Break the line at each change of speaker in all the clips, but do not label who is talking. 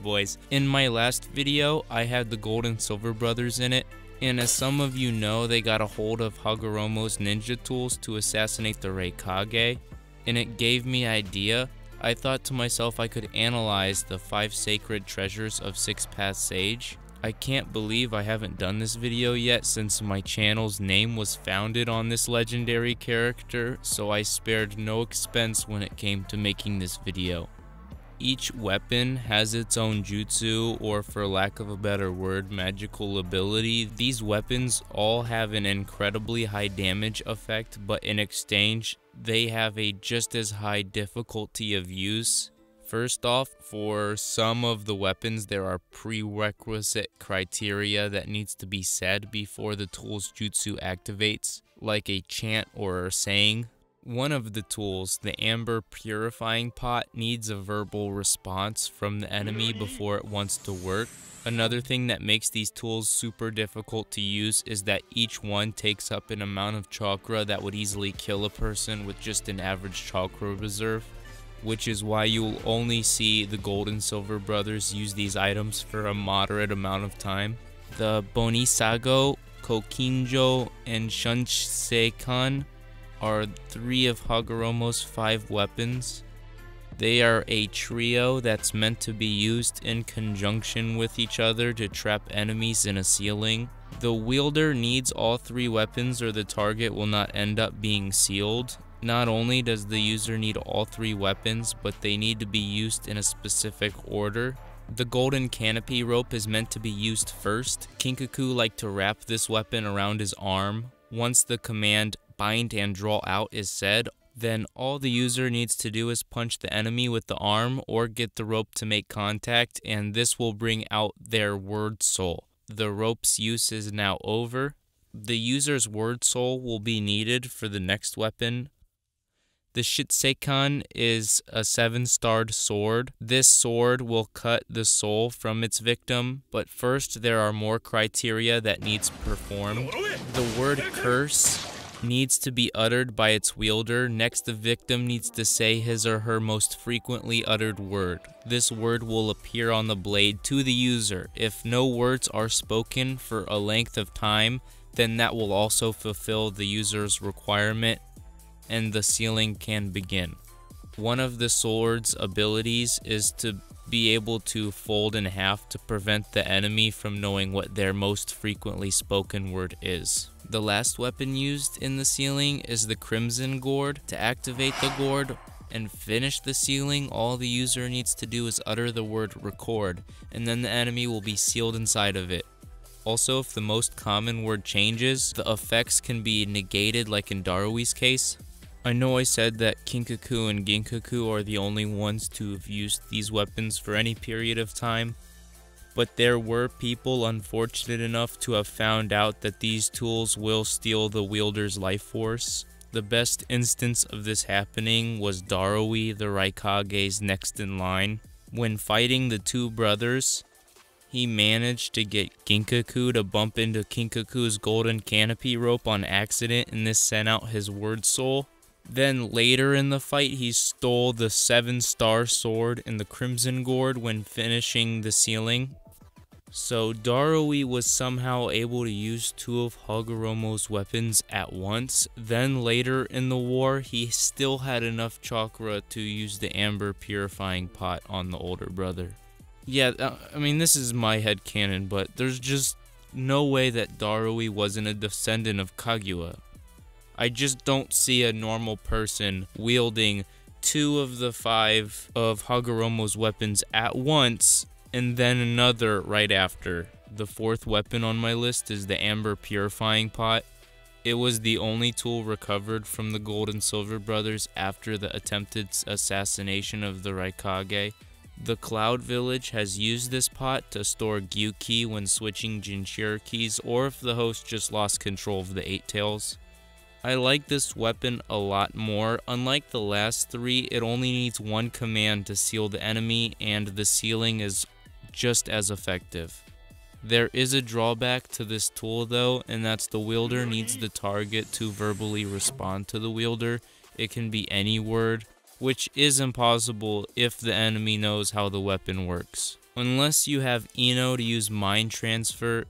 boys. In my last video, I had the Gold and Silver brothers in it, and as some of you know, they got a hold of Hagoromo's ninja tools to assassinate the Raikage, and it gave me idea. I thought to myself I could analyze the 5 sacred treasures of Six Paths Sage. I can't believe I haven't done this video yet since my channel's name was founded on this legendary character, so I spared no expense when it came to making this video. Each weapon has its own jutsu, or for lack of a better word, magical ability. These weapons all have an incredibly high damage effect, but in exchange, they have a just as high difficulty of use. First off, for some of the weapons, there are prerequisite criteria that needs to be said before the tool's jutsu activates, like a chant or a saying. One of the tools, the Amber Purifying Pot, needs a verbal response from the enemy before it wants to work. Another thing that makes these tools super difficult to use is that each one takes up an amount of chakra that would easily kill a person with just an average chakra reserve, which is why you'll only see the Gold and Silver brothers use these items for a moderate amount of time. The Bonisago, Kokinjo, and Shunseikan are 3 of Hagoromo's 5 weapons. They are a trio that's meant to be used in conjunction with each other to trap enemies in a ceiling. The wielder needs all 3 weapons or the target will not end up being sealed. Not only does the user need all 3 weapons, but they need to be used in a specific order. The golden canopy rope is meant to be used first. Kinkaku liked to wrap this weapon around his arm. Once the command bind and draw out is said, then all the user needs to do is punch the enemy with the arm or get the rope to make contact, and this will bring out their word soul. The rope's use is now over. The user's word soul will be needed for the next weapon. The Shitseikan is a 7-starred sword. This sword will cut the soul from its victim, but first there are more criteria that needs performed. The word curse needs to be uttered by its wielder. Next, the victim needs to say his or her most frequently uttered word. This word will appear on the blade to the user. If no words are spoken for a length of time, then that will also fulfill the user's requirement, and the sealing can begin. One of the sword's abilities is to be able to fold in half to prevent the enemy from knowing what their most frequently spoken word is. The last weapon used in the sealing is the Crimson Gourd. To activate the gourd and finish the sealing, all the user needs to do is utter the word record, and then the enemy will be sealed inside of it. Also, if the most common word changes, the effects can be negated, like in Darui's case. I know I said that Kinkaku and Ginkaku are the only ones to have used these weapons for any period of time, but there were people unfortunate enough to have found out that these tools will steal the wielder's life force. The best instance of this happening was Darui, the Raikage's next in line. When fighting the 2 brothers, he managed to get Ginkaku to bump into Kinkaku's golden canopy rope on accident, and this sent out his word soul. Then later in the fight, he stole the 7-star sword and the Crimson Gourd when finishing the sealing. So Darui was somehow able to use 2 of Hagoromo's weapons at once. Then later in the war, he still had enough chakra to use the Amber Purifying Pot on the older brother. Yeah, I mean, this is my headcanon, but there's just no way that Darui wasn't a descendant of Kaguya. I just don't see a normal person wielding 2 of the 5 of Hagoromo's weapons at once, and then another right after. The 4th weapon on my list is the Amber Purifying Pot. It was the only tool recovered from the Gold and Silver brothers after the attempted assassination of the Raikage. The Cloud Village has used this pot to store Gyuki when switching Jinchurikis, or if the host just lost control of the 8 tails. I like this weapon a lot more. Unlike the last 3, it only needs 1 command to seal the enemy, and the sealing is just as effective. There is a drawback to this tool though, and that's the wielder needs the target to verbally respond to the wielder. It can be any word, which is impossible if the enemy knows how the weapon works. Unless you have Ino to use mind transfer,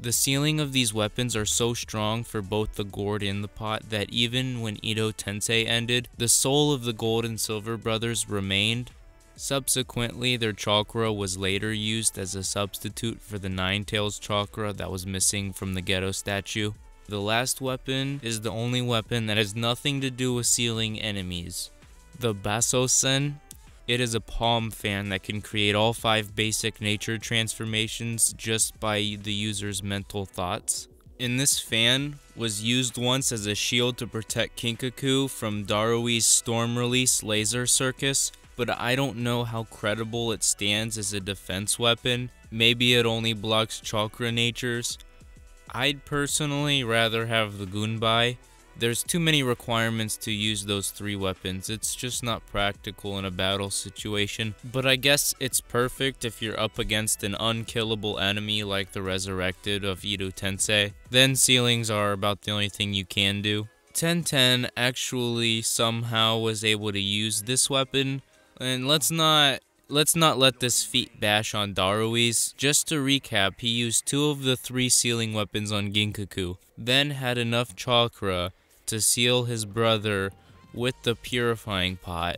the sealing of these weapons are so strong for both the gourd and the pot that even when Edo Tensei ended, the soul of the Gold and Silver Brothers remained. Subsequently, their chakra was later used as a substitute for the Nine Tails chakra that was missing from the Ghetto statue. The last weapon is the only weapon that has nothing to do with sealing enemies. The Basosen. It is a palm fan that can create all 5 basic nature transformations just by the user's mental thoughts. And this fan was used once as a shield to protect Kinkaku from Darui's storm release laser circus, but I don't know how credible it stands as a defense weapon. Maybe it only blocks chakra natures. I'd personally rather have the Gunbai. There's too many requirements to use those 3 weapons. It's just not practical in a battle situation. But I guess it's perfect if you're up against an unkillable enemy like the Resurrected of Edo Tensei. Then sealings are about the only thing you can do. Tenten actually somehow was able to use this weapon. And let's not let this feat bash on Darui's. Just to recap, he used 2 of the 3 sealing weapons on Ginkaku. Then had enough chakra to seal his brother with the purifying pot,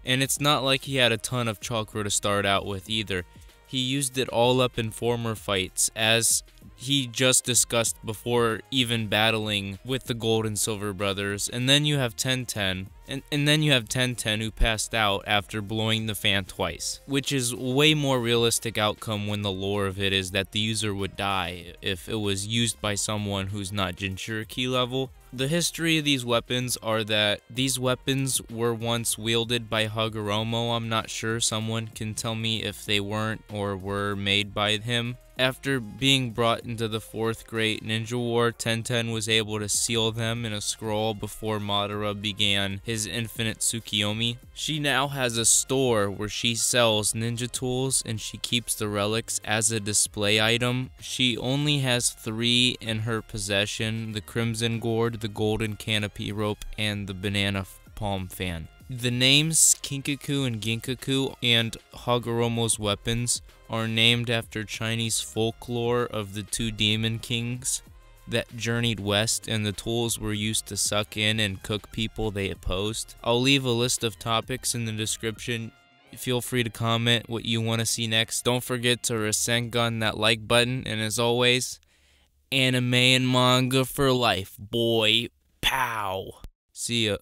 and it's not like he had a ton of chakra to start out with either. He used it all up in former fights, as he just discussed before even battling with the Gold and Silver Brothers. And then you have Tenten, and then you have Tenten who passed out after blowing the fan twice, which is way more realistic outcome when the lore of it is that the user would die if it was used by someone who's not Jinchuriki level. The history of these weapons are that these weapons were once wielded by Hagoromo. I'm not sure, someone can tell me if they weren't or were made by him. After being brought into the 4th Great Ninja War, Tenten was able to seal them in a scroll before Madara began his infinite Tsukiyomi. She now has a store where she sells ninja tools and she keeps the relics as a display item. She only has 3 in her possession: the Crimson Gourd, the Golden Canopy Rope, and the Banana Palm Fan. The names Kinkaku and Ginkaku and Hagoromo's weapons are named after Chinese folklore of the 2 demon kings that journeyed west, and the tools were used to suck in and cook people they opposed. I'll leave a list of topics in the description. Feel free to comment what you want to see next. Don't forget to Rasengan that like button, and as always, anime and manga for life, boy. Pow! See ya.